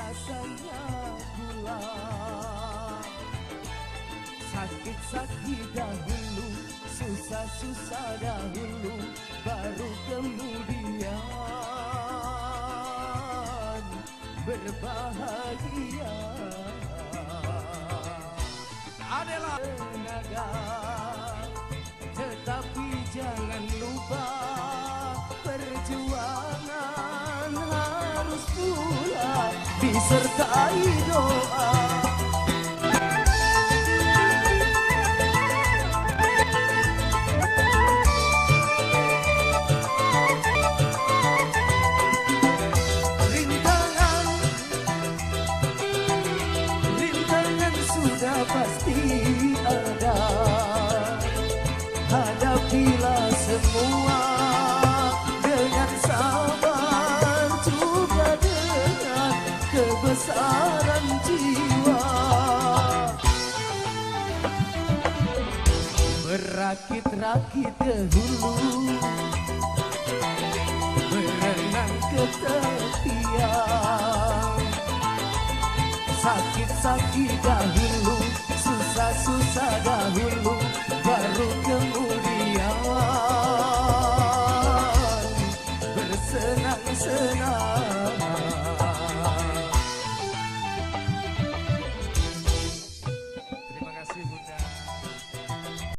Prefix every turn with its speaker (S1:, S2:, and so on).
S1: rasanya pulang. Sakit-sakit dahulu, susah-susah dahulu, baru kemudian berbahagia. Adalah tenaga, tetapi jangan lupa perjuangan harus pula disertai doa. Rintangan sudah pasti ada, hadapilah semua dengan sabar, juga dengan kebesaran jiwa. Berakit-rakit ke hulu, berenang ke tepian. Sakit-sakit dahulu, susah-susah dahulu, baru kemudian bersenang-senang.